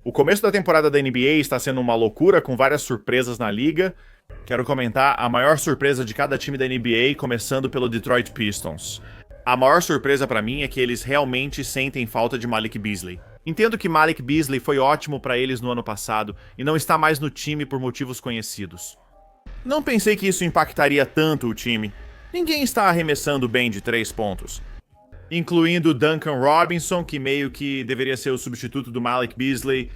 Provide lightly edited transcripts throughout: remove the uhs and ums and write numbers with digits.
O começo da temporada da NBA está sendo uma loucura, com várias surpresas na liga. Quero comentar a maior surpresa de cada time da NBA, começando pelo Detroit Pistons. A maior surpresa pra mim é que eles realmente sentem falta de Malik Beasley. Entendo que Malik Beasley foi ótimo pra eles no ano passado e não está mais no time por motivos conhecidos. Não pensei que isso impactaria tanto o time. Ninguém está arremessando bem de 3 pontos. Incluindo Duncan Robinson, que meio que deveria ser o substituto do Malik Beasley.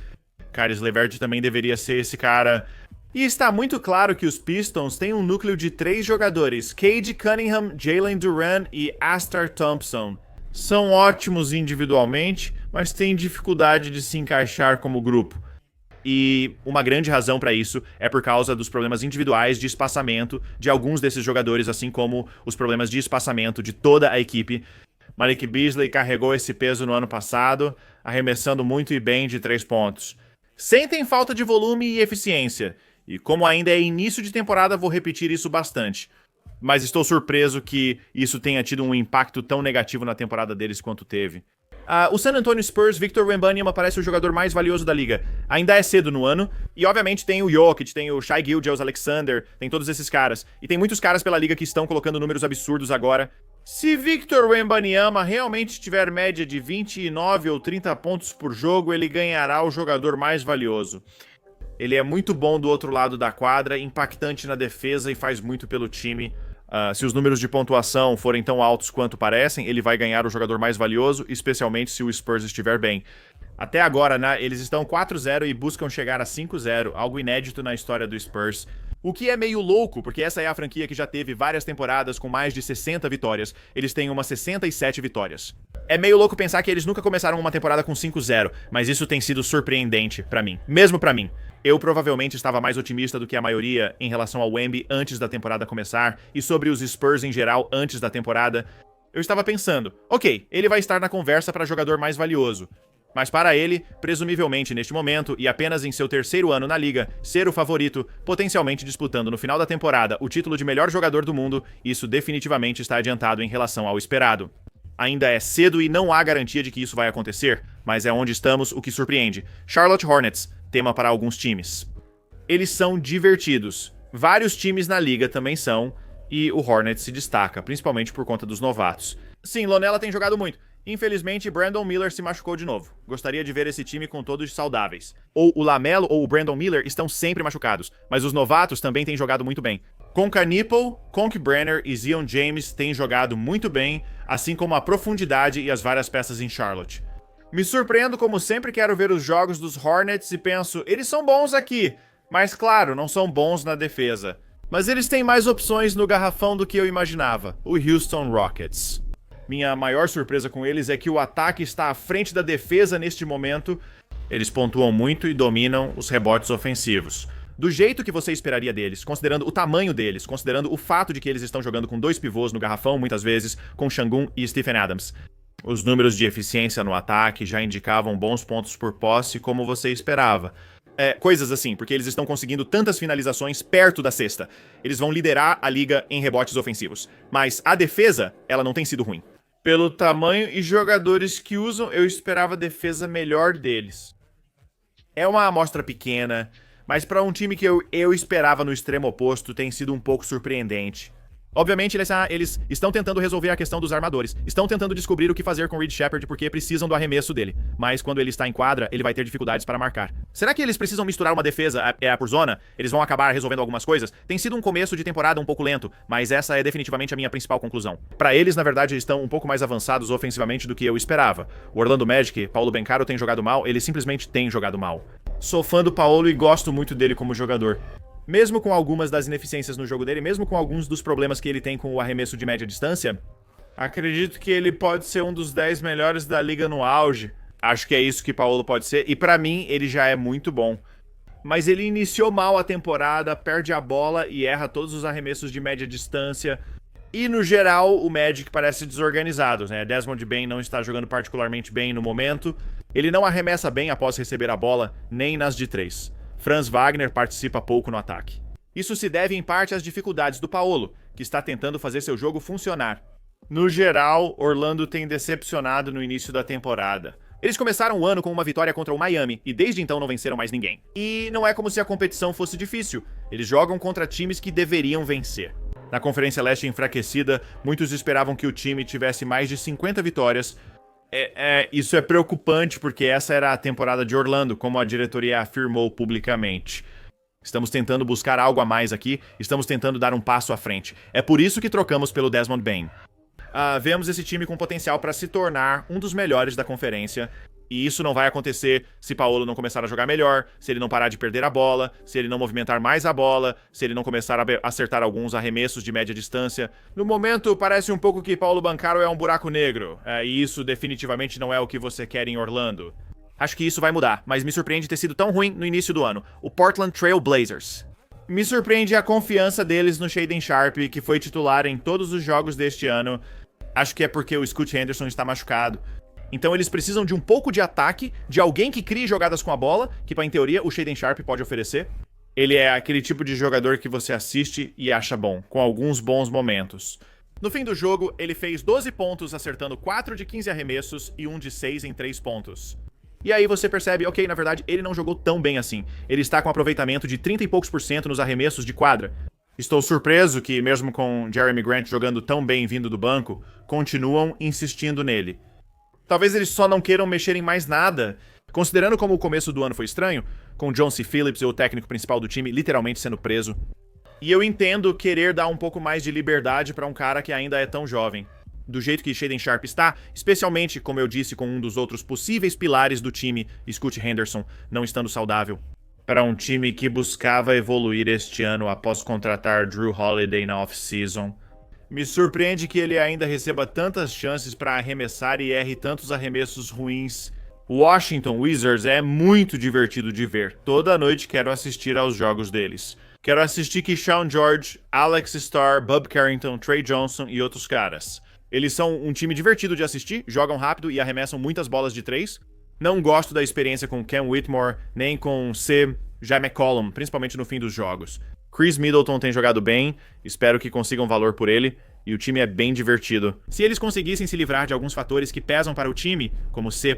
Caris LeVert também deveria ser esse cara. E está muito claro que os Pistons têm um núcleo de 3 jogadores: Cade Cunningham, Jalen Duren e Astar Thompson. São ótimos individualmente, mas têm dificuldade de se encaixar como grupo. E uma grande razão para isso é por causa dos problemas individuais de espaçamento de alguns desses jogadores, assim como os problemas de espaçamento de toda a equipe. Malik Beasley carregou esse peso no ano passado, arremessando muito e bem de 3 pontos. Sentem falta de volume e eficiência, e como ainda é início de temporada, vou repetir isso bastante. Mas estou surpreso que isso tenha tido um impacto tão negativo na temporada deles quanto teve. O San Antonio Spurs, Victor Wembanyama parece o jogador mais valioso da liga. Ainda é cedo no ano, e obviamente tem o Jokic, tem o Shai Gilgeous-Alexander, tem todos esses caras. E tem muitos caras pela liga que estão colocando números absurdos agora. Se Victor Wembanyama realmente tiver média de 29 ou 30 pontos por jogo, ele ganhará o jogador mais valioso. Ele é muito bom do outro lado da quadra, impactante na defesa e faz muito pelo time. Se os números de pontuação forem tão altos quanto parecem, ele vai ganhar o jogador mais valioso, especialmente se o Spurs estiver bem. Até agora, né, eles estão 4-0 e buscam chegar a 5-0, algo inédito na história do Spurs. O que é meio louco, porque essa é a franquia que já teve várias temporadas com mais de 60 vitórias. Eles têm umas 67 vitórias. É meio louco pensar que eles nunca começaram uma temporada com 5-0, mas isso tem sido surpreendente pra mim. Mesmo pra mim. Eu provavelmente estava mais otimista do que a maioria em relação ao Wemby antes da temporada começar e sobre os Spurs em geral antes da temporada. Eu estava pensando, ok, ele vai estar na conversa para jogador mais valioso. Mas para ele, presumivelmente neste momento e apenas em seu 3º ano na liga, ser o favorito, potencialmente disputando no final da temporada o título de melhor jogador do mundo, isso definitivamente está adiantado em relação ao esperado. Ainda é cedo e não há garantia de que isso vai acontecer, mas é onde estamos o que surpreende. Charlotte Hornets, tema para alguns times. Eles são divertidos. Vários times na liga também são, e o Hornets se destaca, principalmente por conta dos novatos. Sim, Lonella tem jogado muito. Infelizmente, Brandon Miller se machucou de novo. Gostaria de ver esse time com todos saudáveis. Ou o LaMelo ou o Brandon Miller estão sempre machucados, mas os novatos também têm jogado muito bem. Conca Nipple, Conk Brenner e Zion James têm jogado muito bem, assim como a profundidade e as várias peças em Charlotte. Me surpreendo como sempre quero ver os jogos dos Hornets e penso, eles são bons aqui, mas claro, não são bons na defesa. Mas eles têm mais opções no garrafão do que eu imaginava, o Houston Rockets. Minha maior surpresa com eles é que o ataque está à frente da defesa neste momento. Eles pontuam muito e dominam os rebotes ofensivos. Do jeito que você esperaria deles, considerando o tamanho deles, considerando o fato de que eles estão jogando com 2 pivôs no garrafão, muitas vezes, com Sengun e Stephen Adams. Os números de eficiência no ataque já indicavam bons pontos por posse, como você esperava. Coisas assim, porque eles estão conseguindo tantas finalizações perto da cesta. Eles vão liderar a liga em rebotes ofensivos. Mas a defesa, ela não tem sido ruim. Pelo tamanho e jogadores que usam, eu esperava a defesa melhor deles. É uma amostra pequena, mas para um time que eu esperava no extremo oposto, tem sido um pouco surpreendente. Obviamente, eles estão tentando resolver a questão dos armadores. Estão tentando descobrir o que fazer com o Reed Sheppard porque precisam do arremesso dele. Mas quando ele está em quadra, ele vai ter dificuldades para marcar. Será que eles precisam misturar uma defesa por zona? Eles vão acabar resolvendo algumas coisas? Tem sido um começo de temporada um pouco lento, mas essa é definitivamente a minha principal conclusão. Para eles, na verdade, estão um pouco mais avançados ofensivamente do que eu esperava. O Orlando Magic, Paulo Bencaro tem jogado mal, ele simplesmente tem jogado mal. Sou fã do Paulo e gosto muito dele como jogador. Mesmo com algumas das ineficiências no jogo dele, mesmo com alguns dos problemas que ele tem com o arremesso de média distância, acredito que ele pode ser um dos 10 melhores da liga no auge. Acho que é isso que Paulo pode ser, e pra mim ele já é muito bom. Mas ele iniciou mal a temporada, perde a bola e erra todos os arremessos de média distância. E no geral, o Magic parece desorganizado, né? Desmond Bane não está jogando particularmente bem no momento. Ele não arremessa bem após receber a bola, nem nas de 3. Franz Wagner participa pouco no ataque. Isso se deve em parte às dificuldades do Paolo, que está tentando fazer seu jogo funcionar. No geral, Orlando tem decepcionado no início da temporada. Eles começaram o ano com uma vitória contra o Miami e desde então não venceram mais ninguém. E não é como se a competição fosse difícil. Eles jogam contra times que deveriam vencer. Na Conferência Leste enfraquecida, muitos esperavam que o time tivesse mais de 50 vitórias. Isso é preocupante porque essa era a temporada de Orlando, como a diretoria afirmou publicamente. Estamos tentando buscar algo a mais aqui, estamos tentando dar um passo à frente. É por isso que trocamos pelo Desmond Bane. Vemos esse time com potencial para se tornar um dos melhores da conferência. E isso não vai acontecer se Paolo não começar a jogar melhor, se ele não parar de perder a bola, se ele não movimentar mais a bola, se ele não começar a acertar alguns arremessos de média distância. No momento, parece um pouco que Paolo Banchero é um buraco negro. E isso definitivamente não é o que você quer em Orlando. Acho que isso vai mudar, mas me surpreende ter sido tão ruim no início do ano. O Portland Trail Blazers. Me surpreende a confiança deles no Shaedon Sharpe, que foi titular em todos os jogos deste ano. Acho que é porque o Scoot Henderson está machucado. Então eles precisam de um pouco de ataque, de alguém que crie jogadas com a bola, que em teoria o Shaedon Sharpe pode oferecer. Ele é aquele tipo de jogador que você assiste e acha bom, com alguns bons momentos. No fim do jogo, ele fez 12 pontos, acertando 4 de 15 arremessos e 1 de 6 em 3 pontos. E aí você percebe, ok, na verdade ele não jogou tão bem assim. Ele está com aproveitamento de 30 e poucos por cento nos arremessos de quadra. Estou surpreso que, mesmo com Jeremy Grant jogando tão bem vindo do banco, continuam insistindo nele. Talvez eles só não queiram mexer em mais nada. Considerando como o começo do ano foi estranho, com John C. Phillips, o técnico principal do time, literalmente sendo preso. E eu entendo querer dar um pouco mais de liberdade para um cara que ainda é tão jovem. Do jeito que Shaedon Sharpe está, especialmente, como eu disse, com um dos outros possíveis pilares do time, Scoot Henderson, não estando saudável. Para um time que buscava evoluir este ano após contratar Drew Holiday na off-season. Me surpreende que ele ainda receba tantas chances para arremessar e erre tantos arremessos ruins. Washington Wizards é muito divertido de ver. Toda noite quero assistir aos jogos deles. Quero assistir Keyshawn George, Alex Starr, Bub Carrington, Trey Johnson e outros caras. Eles são um time divertido de assistir, jogam rápido e arremessam muitas bolas de 3. Não gosto da experiência com Cam Whitmore, nem com J. McCollum, principalmente no fim dos jogos. Chris Middleton tem jogado bem, espero que consigam valor por ele, e o time é bem divertido. Se eles conseguissem se livrar de alguns fatores que pesam para o time, como J.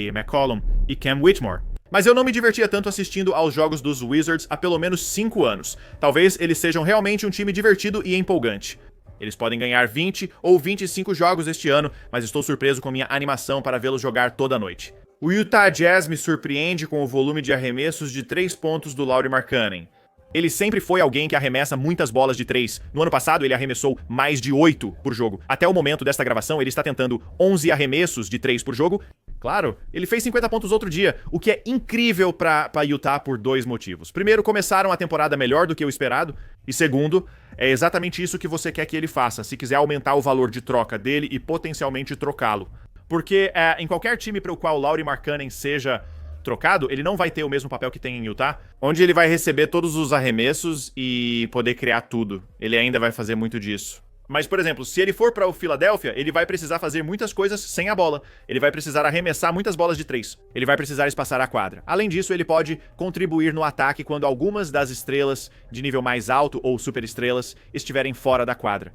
McCollum e Cam Whitmore. Mas eu não me divertia tanto assistindo aos jogos dos Wizards há pelo menos 5 anos. Talvez eles sejam realmente um time divertido e empolgante. Eles podem ganhar 20 ou 25 jogos este ano, mas estou surpreso com minha animação para vê-los jogar toda noite. O Utah Jazz me surpreende com o volume de arremessos de 3 pontos do Lauri Markkanen. Ele sempre foi alguém que arremessa muitas bolas de 3. No ano passado, ele arremessou mais de 8 por jogo. Até o momento desta gravação, ele está tentando 11 arremessos de 3 por jogo. Claro, ele fez 50 pontos outro dia, o que é incrível para Utah por 2 motivos. Primeiro, começaram a temporada melhor do que o esperado. E segundo, é exatamente isso que você quer que ele faça, se quiser aumentar o valor de troca dele e potencialmente trocá-lo. Porque em qualquer time para o qual o Lauri Markkanen seja trocado, ele não vai ter o mesmo papel que tem em Utah, onde ele vai receber todos os arremessos e poder criar tudo. Ele ainda vai fazer muito disso. Mas, por exemplo, se ele for para o Philadelphia, ele vai precisar fazer muitas coisas sem a bola. Ele vai precisar arremessar muitas bolas de 3. Ele vai precisar espaçar a quadra. Além disso, ele pode contribuir no ataque quando algumas das estrelas de nível mais alto ou superestrelas estiverem fora da quadra.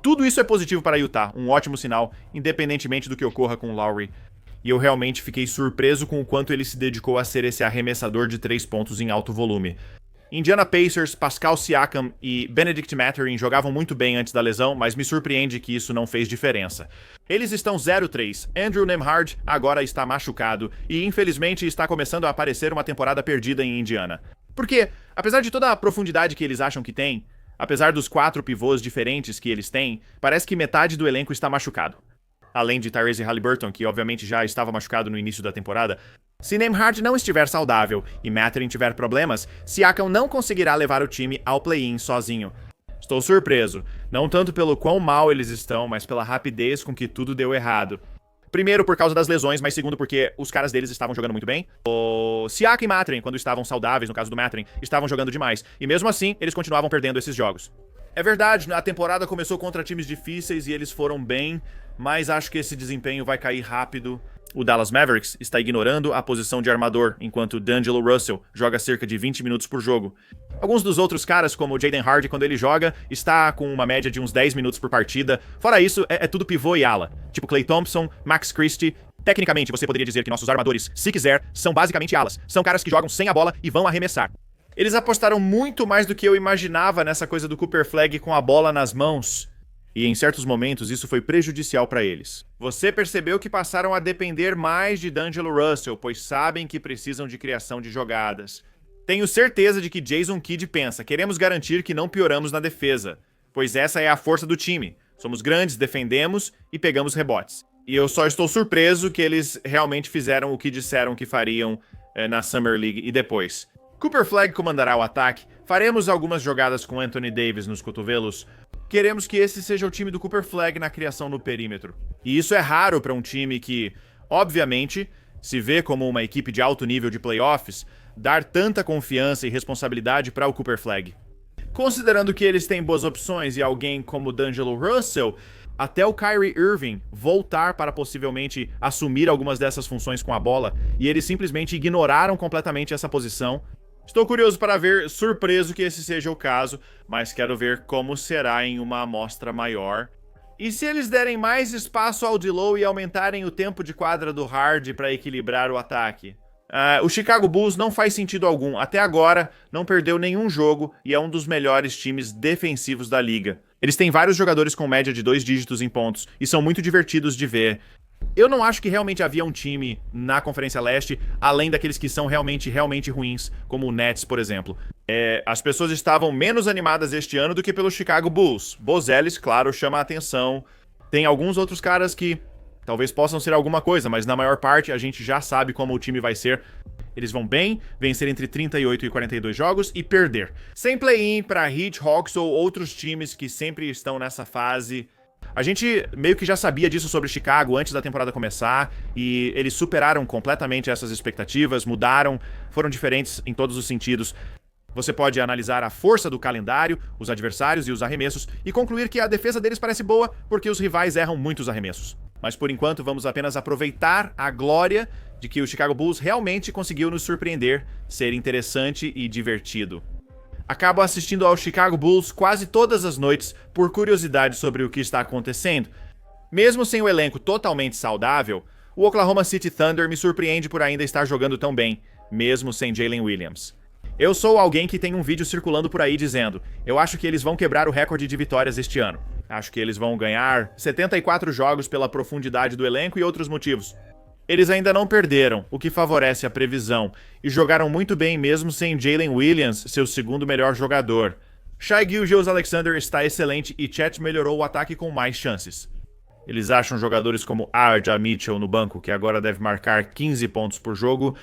Tudo isso é positivo para Utah, um ótimo sinal, independentemente do que ocorra com o Lowry. E eu realmente fiquei surpreso com o quanto ele se dedicou a ser esse arremessador de 3 pontos em alto volume. Indiana Pacers, Pascal Siakam e Benedict Mathurin jogavam muito bem antes da lesão, mas me surpreende que isso não fez diferença. Eles estão 0-3. Andrew Nembhard agora está machucado e infelizmente está começando a aparecer uma temporada perdida em Indiana. Porque, apesar de toda a profundidade que eles acham que tem, apesar dos 4 pivôs diferentes que eles têm, parece que metade do elenco está machucado. Além de Tyrese Haliburton, que obviamente já estava machucado no início da temporada. Se Nembhard não estiver saudável e Mathurin tiver problemas, Siakam não conseguirá levar o time ao play-in sozinho. Estou surpreso, não tanto pelo quão mal eles estão, mas pela rapidez com que tudo deu errado. Primeiro por causa das lesões, mas segundo porque os caras deles estavam jogando muito bem. O Siakam e Mathurin, quando estavam saudáveis, no caso do Mathurin, estavam jogando demais. E mesmo assim, eles continuavam perdendo esses jogos. É verdade, a temporada começou contra times difíceis e eles foram bem, mas acho que esse desempenho vai cair rápido. O Dallas Mavericks está ignorando a posição de armador, enquanto D'Angelo Russell joga cerca de 20 minutos por jogo. Alguns dos outros caras, como o Jaden Hardy, quando ele joga, está com uma média de uns 10 minutos por partida. Fora isso, é tudo pivô e ala. Tipo Klay Thompson, Max Christie Tecnicamente, você poderia dizer que nossos armadores, se quiser, são basicamente alas. São caras que jogam sem a bola e vão arremessar. Eles apostaram muito mais do que eu imaginava nessa coisa do Cooper Flagg com a bola nas mãos. E em certos momentos isso foi prejudicial para eles. Você percebeu que passaram a depender mais de D'Angelo Russell, pois sabem que precisam de criação de jogadas. Tenho certeza de que Jason Kidd pensa, queremos garantir que não pioramos na defesa, pois essa é a força do time. Somos grandes, defendemos e pegamos rebotes. E eu só estou surpreso que eles realmente fizeram o que disseram que fariam na Summer League e depois. Cooper Flagg comandará o ataque, faremos algumas jogadas com Anthony Davis nos cotovelos. Queremos que esse seja o time do Cooper Flagg na criação no perímetro. E isso é raro para um time que, obviamente, se vê como uma equipe de alto nível de playoffs, dar tanta confiança e responsabilidade para o Cooper Flagg. Considerando que eles têm boas opções e alguém como D'Angelo Russell, até o Kyrie Irving voltar para possivelmente assumir algumas dessas funções com a bola, e eles simplesmente ignoraram completamente essa posição. Estou curioso para ver, surpreso que esse seja o caso, mas quero ver como será em uma amostra maior. E se eles derem mais espaço ao D'Lo e aumentarem o tempo de quadra do Hard para equilibrar o ataque? O Chicago Bulls não faz sentido algum. Até agora, não perdeu nenhum jogo e é um dos melhores times defensivos da liga. Eles têm vários jogadores com média de 2 dígitos em pontos e são muito divertidos de ver. Eu não acho que realmente havia um time na Conferência Leste, além daqueles que são realmente ruins, como o Nets, por exemplo. As pessoas estavam menos animadas este ano do que pelo Chicago Bulls. Bozz Ellis, claro, chama a atenção. Tem alguns outros caras que talvez possam ser alguma coisa, mas na maior parte a gente já sabe como o time vai ser. Eles vão bem, vencer entre 38 e 42 jogos e perder. Sem play-in para Heat, Hawks ou outros times que sempre estão nessa fase. A gente meio que já sabia disso sobre Chicago antes da temporada começar, e eles superaram completamente essas expectativas, mudaram, foram diferentes em todos os sentidos. Você pode analisar a força do calendário, os adversários e os arremessos, e concluir que a defesa deles parece boa porque os rivais erram muitos arremessos. Mas por enquanto vamos apenas aproveitar a glória de que o Chicago Bulls realmente conseguiu nos surpreender, ser interessante e divertido. Acabo assistindo ao Chicago Bulls quase todas as noites por curiosidade sobre o que está acontecendo. Mesmo sem o elenco totalmente saudável, o Oklahoma City Thunder me surpreende por ainda estar jogando tão bem, mesmo sem Jalen Williams. Eu sou alguém que tem um vídeo circulando por aí dizendo: eu acho que eles vão quebrar o recorde de vitórias este ano. Acho que eles vão ganhar 74 jogos pela profundidade do elenco e outros motivos. Eles ainda não perderam, o que favorece a previsão, e jogaram muito bem mesmo sem Jalen Williams, seu segundo melhor jogador. Shai Gilgeous-Alexander está excelente e Chet melhorou o ataque com mais chances. Eles acham jogadores como Ardja Mitchell no banco, que agora deve marcar 15 pontos por jogo.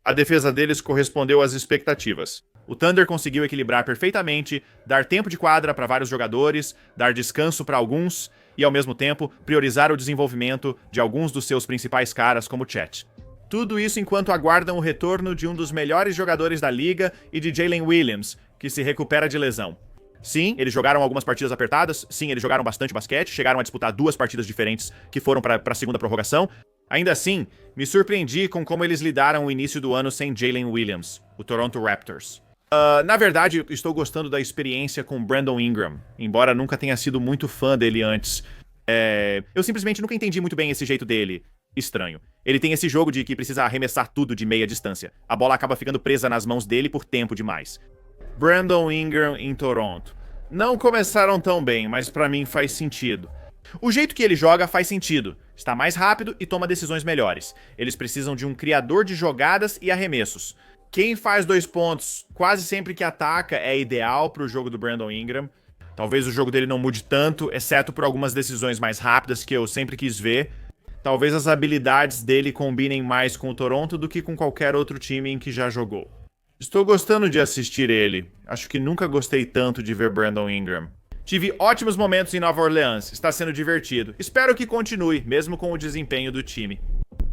A defesa deles correspondeu às expectativas. O Thunder conseguiu equilibrar perfeitamente, dar tempo de quadra para vários jogadores, dar descanso para alguns e, ao mesmo tempo, priorizar o desenvolvimento de alguns dos seus principais caras, como Chet. Tudo isso enquanto aguardam o retorno de um dos melhores jogadores da liga e de Jalen Williams, que se recupera de lesão. Sim, eles jogaram algumas partidas apertadas, sim, eles jogaram bastante basquete, chegaram a disputar 2 partidas diferentes que foram para a segunda prorrogação. Ainda assim, me surpreendi com como eles lidaram o início do ano sem Jalen Williams, o Toronto Raptors. Na verdade, estou gostando da experiência com Brandon Ingram, embora nunca tenha sido muito fã dele antes. Eu simplesmente nunca entendi muito bem esse jeito dele. Estranho. Ele tem esse jogo de que precisa arremessar tudo de meia distância. A bola acaba ficando presa nas mãos dele por tempo demais. Brandon Ingram em Toronto. Não começaram tão bem, mas pra mim faz sentido. O jeito que ele joga faz sentido. Está mais rápido e toma decisões melhores. Eles precisam de um criador de jogadas e arremessos. Quem faz 2 pontos quase sempre que ataca é ideal para o jogo do Brandon Ingram. Talvez o jogo dele não mude tanto, exceto por algumas decisões mais rápidas que eu sempre quis ver. Talvez as habilidades dele combinem mais com o Toronto do que com qualquer outro time em que já jogou. Estou gostando de assistir ele. Acho que nunca gostei tanto de ver Brandon Ingram. Tive ótimos momentos em Nova Orleans, está sendo divertido. Espero que continue, mesmo com o desempenho do time.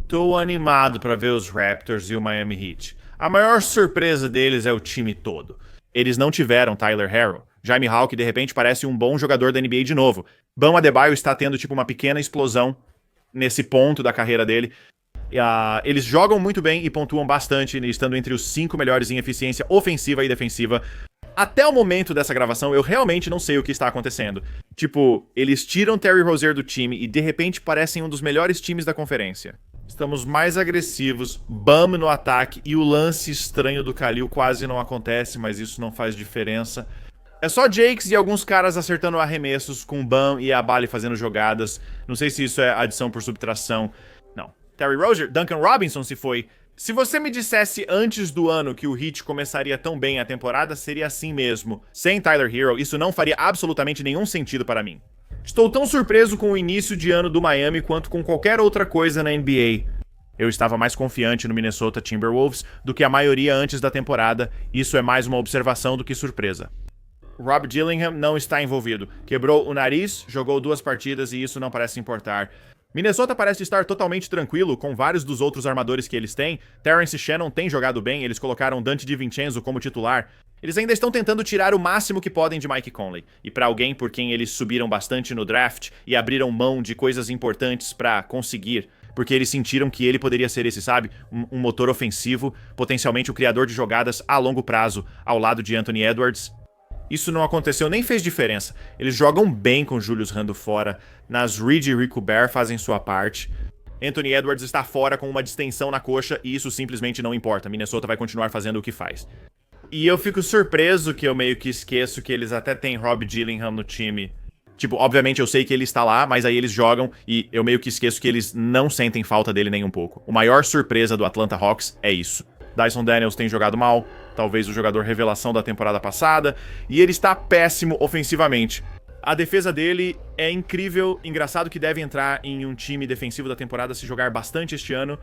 Tô animado para ver os Raptors e o Miami Heat. A maior surpresa deles é o time todo. Eles não tiveram Tyler Herro. Jaime Hawk, de repente, parece um bom jogador da NBA de novo. Bam Adebayo está tendo tipo uma pequena explosão nesse ponto da carreira dele. Eles jogam muito bem e pontuam bastante, estando entre os 5 melhores em eficiência ofensiva e defensiva. Até o momento dessa gravação, eu realmente não sei o que está acontecendo. Tipo, eles tiram Terry Rozier do time e de repente parecem um dos melhores times da conferência. Estamos mais agressivos, Bam no ataque e o lance estranho do Khalil quase não acontece, mas isso não faz diferença. É só Jakes e alguns caras acertando arremessos com Bam e a Bali fazendo jogadas. Não sei se isso é adição por subtração. Não. Terry Rozier, Duncan Robinson se foi. Se você me dissesse antes do ano que o Heat começaria tão bem a temporada, seria assim mesmo. Sem Tyler Hero, isso não faria absolutamente nenhum sentido para mim. Estou tão surpreso com o início de ano do Miami quanto com qualquer outra coisa na NBA. Eu estava mais confiante no Minnesota Timberwolves do que a maioria antes da temporada, isso é mais uma observação do que surpresa. Rob Dillingham não está envolvido. Quebrou o nariz, jogou 2 partidas e isso não parece importar. Minnesota parece estar totalmente tranquilo com vários dos outros armadores que eles têm. Terrence Shannon tem jogado bem, eles colocaram Dante DiVincenzo como titular. Eles ainda estão tentando tirar o máximo que podem de Mike Conley. E para alguém por quem eles subiram bastante no draft e abriram mão de coisas importantes para conseguir, porque eles sentiram que ele poderia ser esse, sabe? Um motor ofensivo, potencialmente o criador de jogadas a longo prazo, ao lado de Anthony Edwards. Isso não aconteceu, nem fez diferença. Eles jogam bem com Julius Randle fora. Nas Reed e Rico Bear fazem sua parte. Anthony Edwards está fora com uma distensão na coxa e isso simplesmente não importa. Minnesota vai continuar fazendo o que faz. E eu fico surpreso que eu meio que esqueço que eles até têm Rob Dillingham no time. Tipo, obviamente eu sei que ele está lá, mas aí eles jogam e eu meio que esqueço que eles não sentem falta dele nem um pouco. A maior surpresa do Atlanta Hawks é isso. Dyson Daniels tem jogado mal, talvez o jogador revelação da temporada passada, e ele está péssimo ofensivamente. A defesa dele é incrível, engraçado que deve entrar em um time defensivo da temporada se jogar bastante este ano,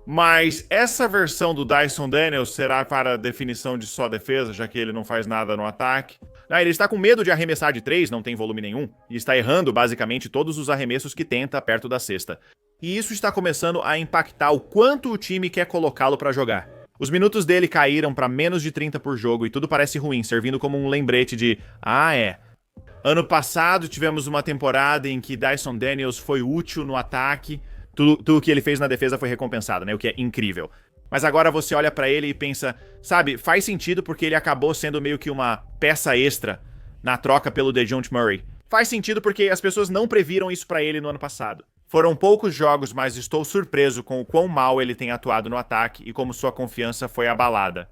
mas essa versão do Dyson Daniels será para definição de só defesa, já que ele não faz nada no ataque. Ele está com medo de arremessar de 3, não tem volume nenhum, e está errando basicamente todos os arremessos que tenta perto da cesta. E isso está começando a impactar o quanto o time quer colocá-lo para jogar. Os minutos dele caíram para menos de 30 por jogo e tudo parece ruim, servindo como um lembrete de ano passado tivemos uma temporada em que Dyson Daniels foi útil no ataque, tudo que ele fez na defesa foi recompensado, né? O que é incrível. Mas agora você olha pra ele e pensa, sabe, faz sentido porque ele acabou sendo meio que uma peça extra na troca pelo DeJounte Murray. Faz sentido porque as pessoas não previram isso pra ele no ano passado. Foram poucos jogos, mas estou surpreso com o quão mal ele tem atuado no ataque e como sua confiança foi abalada.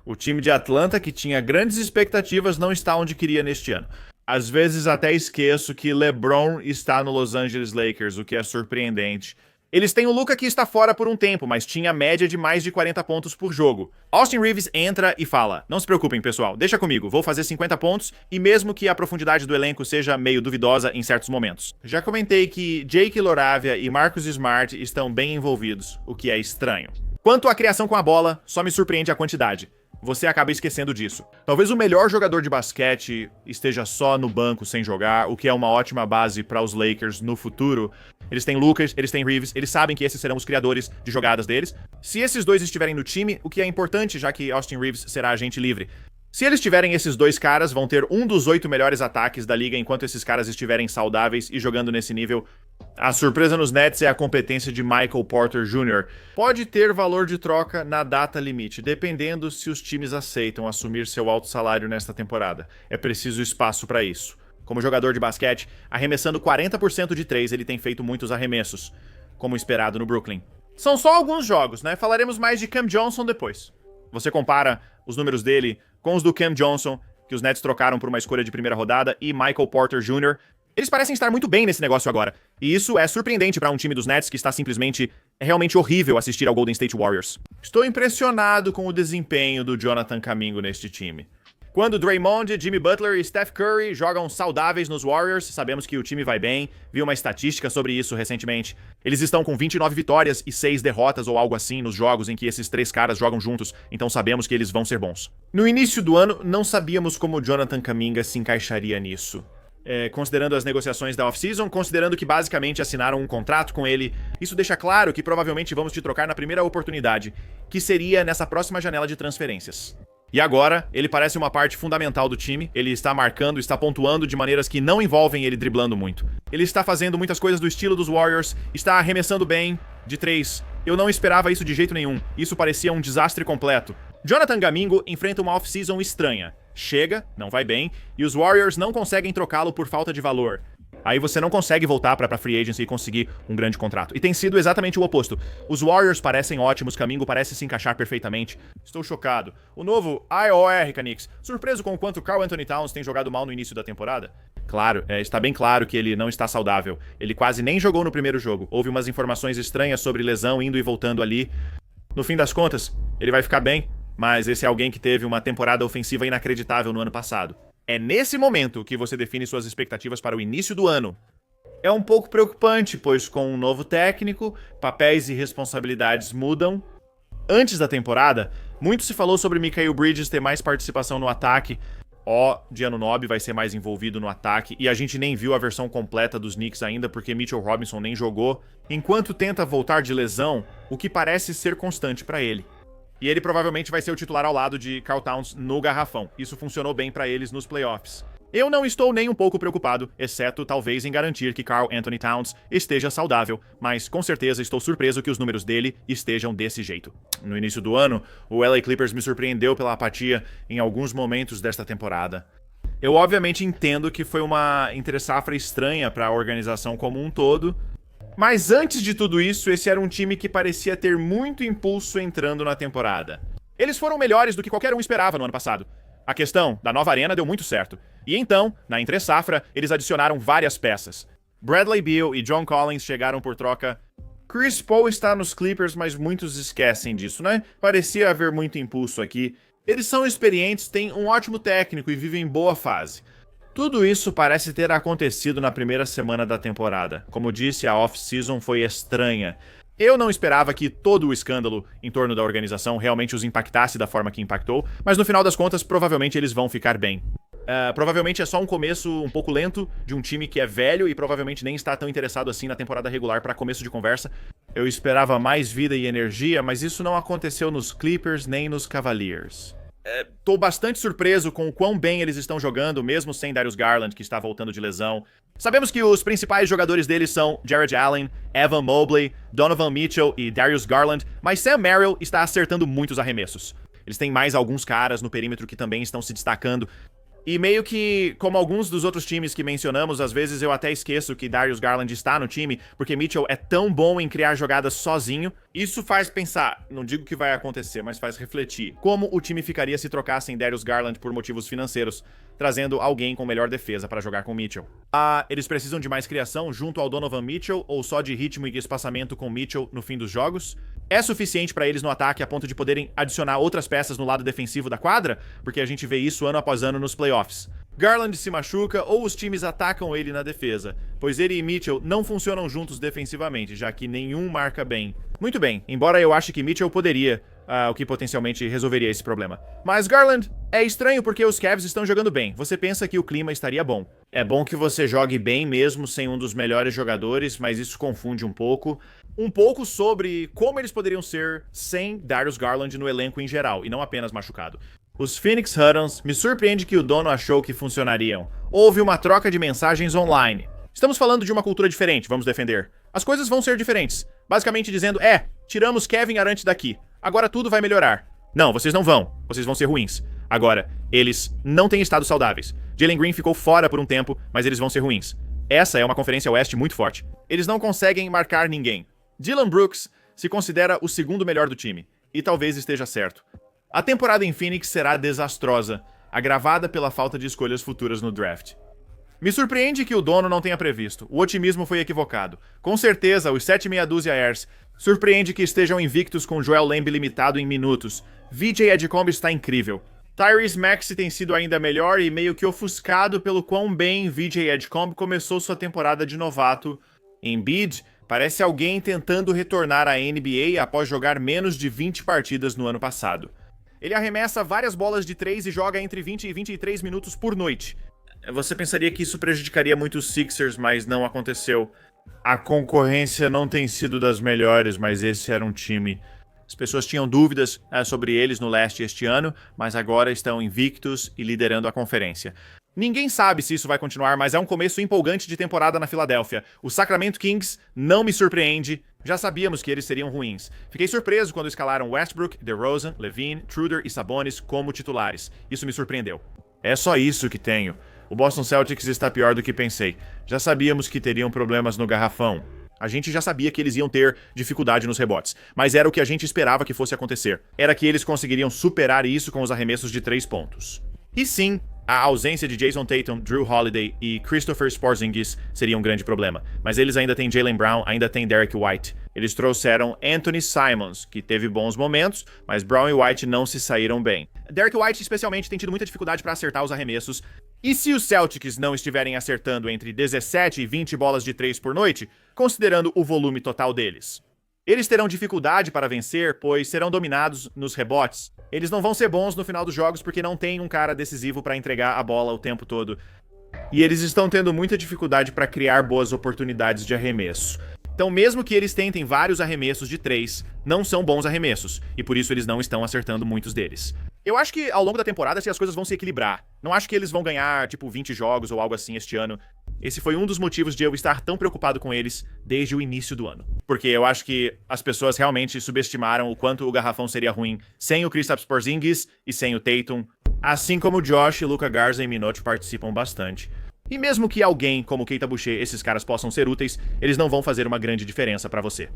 O time de Atlanta, que tinha grandes expectativas, não está onde queria neste ano. Às vezes até esqueço que LeBron está no Los Angeles Lakers, o que é surpreendente. Eles têm o Luka que está fora por um tempo, mas tinha média de mais de 40 pontos por jogo. Austin Reeves entra e fala, não se preocupem pessoal, deixa comigo, vou fazer 50 pontos e mesmo que a profundidade do elenco seja meio duvidosa em certos momentos. Já comentei que Jake LaRavia e Marcus Smart estão bem envolvidos, o que é estranho. Quanto à criação com a bola, só me surpreende a quantidade. Você acaba esquecendo disso. Talvez o melhor jogador de basquete esteja só no banco sem jogar, o que é uma ótima base para os Lakers no futuro. Eles têm Lucas, eles têm Reeves, eles sabem que esses serão os criadores de jogadas deles. Se esses dois estiverem no time, o que é importante, já que Austin Reeves será agente livre. Se eles tiverem esses dois caras, vão ter um dos 8 melhores ataques da liga enquanto esses caras estiverem saudáveis e jogando nesse nível. A surpresa nos Nets é a competência de Michael Porter Jr. Pode ter valor de troca na data limite, dependendo se os times aceitam assumir seu alto salário nesta temporada. É preciso espaço para isso. Como jogador de basquete, arremessando 40% de 3, ele tem feito muitos arremessos, como esperado no Brooklyn. São só alguns jogos, né? Falaremos mais de Cam Johnson depois. Você compara os números dele com os do Cam Johnson, que os Nets trocaram por uma escolha de primeira rodada, e Michael Porter Jr., eles parecem estar muito bem nesse negócio agora. E isso é surpreendente para um time dos Nets que está simplesmente... É realmente horrível assistir ao Golden State Warriors. Estou impressionado com o desempenho do Jonathan Kuminga neste time. Quando Draymond, Jimmy Butler e Steph Curry jogam saudáveis nos Warriors, sabemos que o time vai bem. Vi uma estatística sobre isso recentemente. Eles estão com 29 vitórias e 6 derrotas ou algo assim nos jogos em que esses 3 caras jogam juntos, então sabemos que eles vão ser bons. No início do ano, não sabíamos como o Jonathan Kuminga se encaixaria nisso. Considerando as negociações da off-season, considerando que basicamente assinaram um contrato com ele, isso deixa claro que provavelmente vamos te trocar na primeira oportunidade, que seria nessa próxima janela de transferências. E agora, ele parece uma parte fundamental do time, ele está marcando, está pontuando de maneiras que não envolvem ele driblando muito. Ele está fazendo muitas coisas do estilo dos Warriors, está arremessando bem, de 3. Eu não esperava isso de jeito nenhum, isso parecia um desastre completo. Jonathan Kuminga enfrenta uma off-season estranha. Chega, não vai bem, e os Warriors não conseguem trocá-lo por falta de valor. Aí você não consegue voltar pra free agency e conseguir um grande contrato. E tem sido exatamente o oposto. Os Warriors parecem ótimos, Kuminga parece se encaixar perfeitamente. Estou chocado. O novo IOR, Canix. Surpreso com o quanto Karl Anthony Towns tem jogado mal no início da temporada? Claro, está bem claro que ele não está saudável. Ele quase nem jogou no primeiro jogo. Houve umas informações estranhas sobre lesão indo e voltando ali. No fim das contas, ele vai ficar bem, mas esse é alguém que teve uma temporada ofensiva inacreditável no ano passado. É nesse momento que você define suas expectativas para o início do ano. É um pouco preocupante, pois com um novo técnico, papéis e responsabilidades mudam. Antes da temporada, muito se falou sobre Mikal Bridges ter mais participação no ataque. Giannunoby vai ser mais envolvido no ataque, e a gente nem viu a versão completa dos Knicks ainda, porque Mitchell Robinson nem jogou, enquanto tenta voltar de lesão, o que parece ser constante para ele. E ele provavelmente vai ser o titular ao lado de Karl Towns no garrafão. Isso funcionou bem para eles nos playoffs. Eu não estou nem um pouco preocupado, exceto talvez em garantir que Karl Anthony Towns esteja saudável, mas com certeza estou surpreso que os números dele estejam desse jeito. No início do ano, o LA Clippers me surpreendeu pela apatia em alguns momentos desta temporada. Eu obviamente entendo que foi uma entre-safra estranha para a organização como um todo, mas antes de tudo isso, esse era um time que parecia ter muito impulso entrando na temporada. Eles foram melhores do que qualquer um esperava no ano passado. A questão da nova arena deu muito certo. E então, na entre-safra, eles adicionaram várias peças. Bradley Beal e John Collins chegaram por troca. Chris Paul está nos Clippers, mas muitos esquecem disso, né? Parecia haver muito impulso aqui. Eles são experientes, têm um ótimo técnico e vivem em boa fase. Tudo isso parece ter acontecido na primeira semana da temporada. Como disse, a off-season foi estranha. Eu não esperava que todo o escândalo em torno da organização realmente os impactasse da forma que impactou, mas no final das contas, provavelmente eles vão ficar bem. Provavelmente é só um começo um pouco lento de um time que é velho e provavelmente nem está tão interessado assim na temporada regular para começo de conversa. Eu esperava mais vida e energia, mas isso não aconteceu nos Clippers nem nos Cavaliers. Tô bastante surpreso com o quão bem eles estão jogando, mesmo sem Darius Garland, que está voltando de lesão. Sabemos que os principais jogadores deles são Jarrett Allen, Evan Mobley, Donovan Mitchell e Darius Garland, mas Sam Merrill está acertando muitos arremessos. Eles têm mais alguns caras no perímetro que também estão se destacando. E meio que, como alguns dos outros times que mencionamos, às vezes eu até esqueço que Darius Garland está no time, porque Mitchell é tão bom em criar jogadas sozinho. Isso faz pensar, não digo que vai acontecer, mas faz refletir, como o time ficaria se trocassem Darius Garland por motivos financeiros, trazendo alguém com melhor defesa para jogar com Mitchell. Eles precisam de mais criação junto ao Donovan Mitchell, ou só de ritmo e espaçamento com Mitchell no fim dos jogos? É suficiente para eles no ataque a ponto de poderem adicionar outras peças no lado defensivo da quadra? Porque a gente vê isso ano após ano nos playoffs. Garland se machuca ou os times atacam ele na defesa, pois ele e Mitchell não funcionam juntos defensivamente, já que nenhum marca bem. Muito bem, embora eu ache que Mitchell poderia, o que potencialmente resolveria esse problema. Mas Garland é estranho porque os Cavs estão jogando bem. Você pensa que o clima estaria bom. É bom que você jogue bem mesmo sem um dos melhores jogadores, mas isso confunde um pouco. Um pouco sobre como eles poderiam ser sem Darius Garland no elenco em geral, e não apenas machucado. Os Phoenix Suns me surpreende que o dono achou que funcionariam. Houve uma troca de mensagens online. Estamos falando de uma cultura diferente, vamos defender. As coisas vão ser diferentes. Basicamente dizendo, tiramos Kevin Arant daqui. Agora tudo vai melhorar. Não, vocês não vão. Vocês vão ser ruins. Agora, eles não têm estado saudáveis. Jalen Green ficou fora por um tempo, mas eles vão ser ruins. Essa é uma conferência oeste muito forte. Eles não conseguem marcar ninguém. Dillon Brooks se considera o segundo melhor do time, e talvez esteja certo. A temporada em Phoenix será desastrosa, agravada pela falta de escolhas futuras no draft. Me surpreende que o dono não tenha previsto. O otimismo foi equivocado. Com certeza, os 7,5 surpreende que estejam invictos com Joel Lamb limitado em minutos. VJ Edgecombe está incrível. Tyrese Maxey tem sido ainda melhor e meio que ofuscado pelo quão bem VJ Edgecombe começou sua temporada de novato. Embiid parece alguém tentando retornar à NBA após jogar menos de 20 partidas no ano passado. Ele arremessa várias bolas de 3 e joga entre 20 e 23 minutos por noite. Você pensaria que isso prejudicaria muito os Sixers, mas não aconteceu. A concorrência não tem sido das melhores, mas esse era um time. As pessoas tinham dúvidas sobre eles no leste este ano, mas agora estão invictos e liderando a conferência. Ninguém sabe se isso vai continuar, mas é um começo empolgante de temporada na Filadélfia. O Sacramento Kings não me surpreende. Já sabíamos que eles seriam ruins. Fiquei surpreso quando escalaram Westbrook, DeRozan, Levine, Truder e Sabonis como titulares. Isso me surpreendeu. É só isso que tenho. O Boston Celtics está pior do que pensei. Já sabíamos que teriam problemas no garrafão. A gente já sabia que eles iam ter dificuldade nos rebotes, mas era o que a gente esperava que fosse acontecer. Era que eles conseguiriam superar isso com os arremessos de 3 pontos. E sim, a ausência de Jason Tatum, Drew Holiday e Christopher Porzingis seria um grande problema. Mas eles ainda têm Jaylen Brown, ainda têm Derek White. Eles trouxeram Anthony Simons, que teve bons momentos, mas Brown e White não se saíram bem. Derek White, especialmente, tem tido muita dificuldade para acertar os arremessos. E se os Celtics não estiverem acertando entre 17 e 20 bolas de 3 por noite, considerando o volume total deles? Eles terão dificuldade para vencer, pois serão dominados nos rebotes. Eles não vão ser bons no final dos jogos porque não tem um cara decisivo para entregar a bola o tempo todo. E eles estão tendo muita dificuldade para criar boas oportunidades de arremesso. Então, mesmo que eles tentem vários arremessos de 3, não são bons arremessos, e por isso eles não estão acertando muitos deles. Eu acho que ao longo da temporada as coisas vão se equilibrar. Não acho que eles vão ganhar, tipo, 20 jogos ou algo assim este ano. Esse foi um dos motivos de eu estar tão preocupado com eles desde o início do ano. Porque eu acho que as pessoas realmente subestimaram o quanto o garrafão seria ruim sem o Kristaps Porzingis e sem o Tatum. Assim como o Josh, Luka Garza e Minot participam bastante. E mesmo que alguém como Keita Boucher, esses caras possam ser úteis, eles não vão fazer uma grande diferença pra você,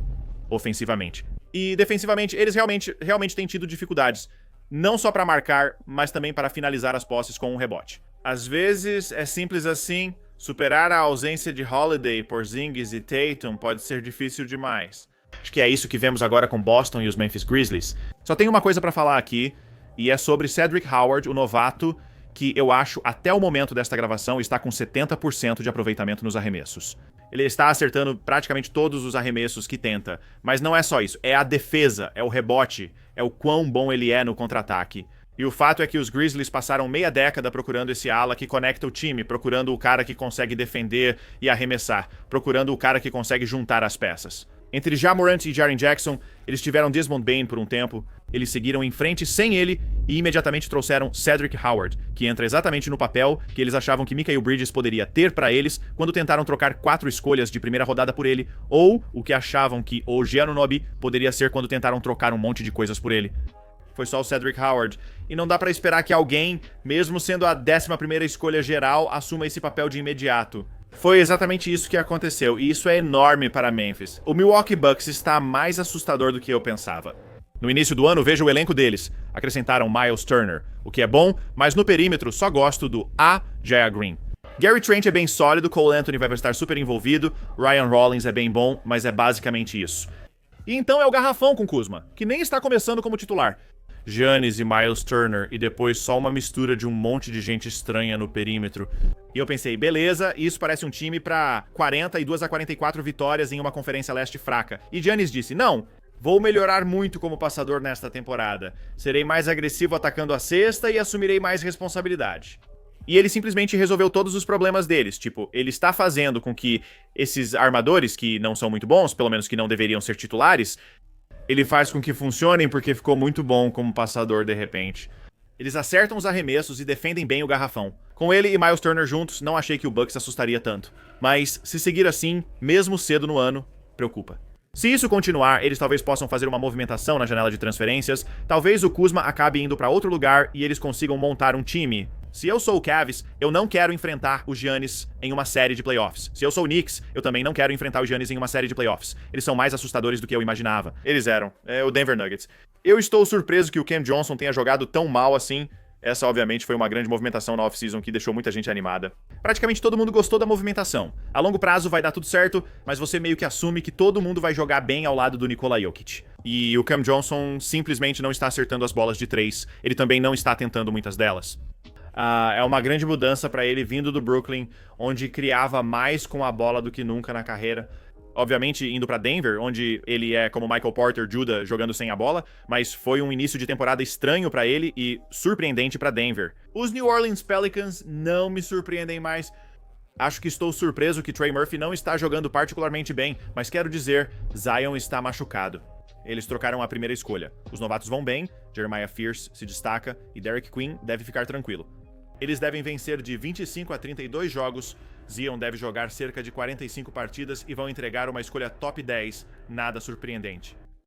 ofensivamente. E defensivamente, eles realmente têm tido dificuldades. Não só pra marcar, mas também para finalizar as posses com um rebote. Às vezes é simples assim, superar a ausência de Holiday, Porzingis e Tatum pode ser difícil demais. Acho que é isso que vemos agora com Boston e os Memphis Grizzlies. Só tenho uma coisa pra falar aqui, e é sobre Cedric Howard, o novato, que eu acho, até o momento desta gravação, está com 70% de aproveitamento nos arremessos. Ele está acertando praticamente todos os arremessos que tenta. Mas não é só isso, é a defesa, é o rebote, é o quão bom ele é no contra-ataque. E o fato é que os Grizzlies passaram meia década procurando esse ala que conecta o time, procurando o cara que consegue defender e arremessar, procurando o cara que consegue juntar as peças. Entre Ja Morant e Jaren Jackson, eles tiveram Desmond Bane por um tempo, eles seguiram em frente sem ele e imediatamente trouxeram Cedric Howard, que entra exatamente no papel que eles achavam que Mikal Bridges poderia ter pra eles quando tentaram trocar 4 escolhas de primeira rodada por ele, ou o que achavam que o OG Anunoby poderia ser quando tentaram trocar um monte de coisas por ele. Foi só o Cedric Howard, e não dá pra esperar que alguém, mesmo sendo a 11ª escolha geral, assuma esse papel de imediato. Foi exatamente isso que aconteceu, e isso é enorme para Memphis. O Milwaukee Bucks está mais assustador do que eu pensava. No início do ano, veja o elenco deles. Acrescentaram Miles Turner, o que é bom, mas no perímetro só gosto do Jaya Green. Gary Trent é bem sólido, Cole Anthony vai estar super envolvido, Ryan Rollins é bem bom, mas é basicamente isso. E então é o garrafão com Kuzma, que nem está começando como titular. Giannis e Miles Turner, e depois só uma mistura de um monte de gente estranha no perímetro. E eu pensei, beleza, isso parece um time pra 42 a 44 vitórias em uma conferência leste fraca. E Giannis disse, não, vou melhorar muito como passador nesta temporada. Serei mais agressivo atacando a cesta e assumirei mais responsabilidade. E ele simplesmente resolveu todos os problemas deles. Tipo, ele está fazendo com que esses armadores, que não são muito bons, pelo menos que não deveriam ser titulares, ele faz com que funcionem porque ficou muito bom como passador de repente. Eles acertam os arremessos e defendem bem o garrafão. Com ele e Miles Turner juntos, não achei que o Bucks assustaria tanto. Mas, se seguir assim, mesmo cedo no ano, preocupa. Se isso continuar, eles talvez possam fazer uma movimentação na janela de transferências, talvez o Kuzma acabe indo para outro lugar e eles consigam montar um time. Se eu sou o Cavs, eu não quero enfrentar o Giannis em uma série de playoffs. Se eu sou o Knicks, eu também não quero enfrentar o Giannis em uma série de playoffs. Eles são mais assustadores do que eu imaginava. Eles eram. É o Denver Nuggets. Eu estou surpreso que o Cam Johnson tenha jogado tão mal assim. Essa, obviamente, foi uma grande movimentação na off-season que deixou muita gente animada. Praticamente todo mundo gostou da movimentação. A longo prazo vai dar tudo certo, mas você meio que assume que todo mundo vai jogar bem ao lado do Nikola Jokic. E o Cam Johnson simplesmente não está acertando as bolas de 3. Ele também não está tentando muitas delas. É uma grande mudança para ele vindo do Brooklyn, onde criava mais com a bola do que nunca na carreira. Obviamente indo para Denver, onde ele é como Michael Porter Jr. jogando sem a bola, mas foi um início de temporada estranho para ele e surpreendente para Denver. Os New Orleans Pelicans não me surpreendem mais. Acho que estou surpreso que Trey Murphy não está jogando particularmente bem, mas quero dizer, Zion está machucado. Eles trocaram a primeira escolha. Os novatos vão bem, Jeremiah Fierce se destaca e Derek Queen deve ficar tranquilo. Eles devem vencer de 25 a 32 jogos, Zion deve jogar cerca de 45 partidas e vão entregar uma escolha top 10, nada surpreendente.